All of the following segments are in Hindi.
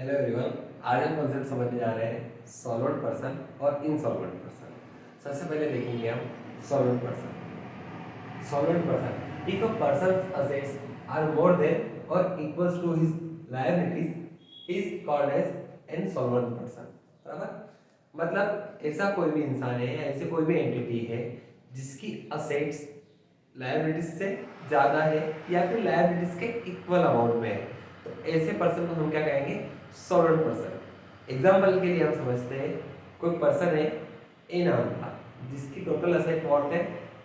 Hello everyone. आज हम कॉन्सेप्ट समझने जा रहे हैं सॉल्वेंट पर्सन और इनसॉल्वेंट पर्सन। सबसे पहले देखेंगे हम solvent person. Solvent person, if a person's assets are more than or equals to his liabilities, he is called as insolvent person। बराबर, मतलब ऐसा कोई भी इंसान है या ऐसे कोई भी एंटिटी है जिसकी असेट्स लायबिलिटीज से ज़्यादा है या फिर लायबिलिटीज के इक्वल अमाउंट में है, तो ऐसे पर्सन को हम क्या कहेंगे? Solvent person. एग्जाम्पल के लिए हम समझते हैं, कोई पर्सन है ए नाम का जिसकी टोटल असेट वर्थ है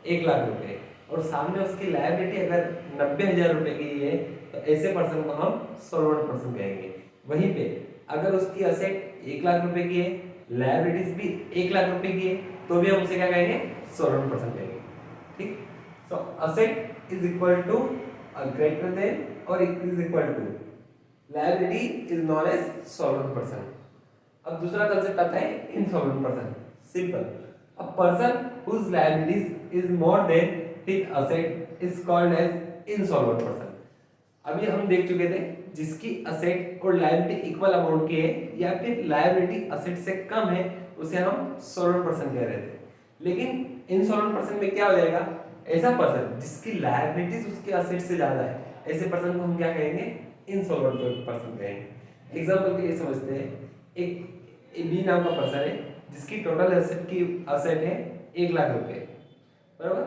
1,00,000 रुपए और सामने उसकी लायबिलिटी अगर 90,000 रुपए की है, तो ऐसे पर्सन को हम सॉल्वेंट पर्सन कहेंगे। वहीं पे अगर उसकी असेट 1,00,000 रुपए की है, लायबिलिटीज भी 1,00,000 रुपए की है, तो भी हम उसे क्या कहेंगे? सॉल्वेंट पर्सन कहेंगे। ठीक। So asset is equal to greater than और is equal to liability is known as solvent person. अब दूसरा कंसेप्ट आता है insolvent person. Simple, a person whose liabilities is more than his asset is called as insolvent person. अभी हम देख चुके थे जिसकी असेट और लायबिलिटी इक्वल अमाउंट की है या फिर लायबिलिटी असेट से कम है, उसे हम सॉल्वेंट पर्सन कह रहे थे। लेकिन इनसॉल्वेंट पर्सन में क्या हो जाएगा? ऐसा पर्सन जिसकी लायबिलिटीज उसके असेट से ज्यादा है, ऐसे पर्सन को हम क्या कहेंगे? इनसॉल्वेंट पर्सन कहेंगे। एग्जांपल के लिए समझते हैं, एक बी नाम का पर्सन है जिसकी टोटल असेट है 1,00,000 रुपए, बराबर।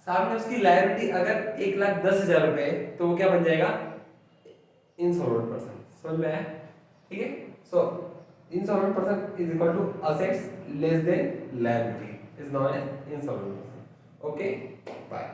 सामने उसकी लायबिलिटी अगर 1,10,000 रुपए है, तो वो क्या बन जाएगा? Insolvent person. समझ में आया? ठीक है। So insolvent person is equal to assets less than liability is known as insolvent person. Okay, bye.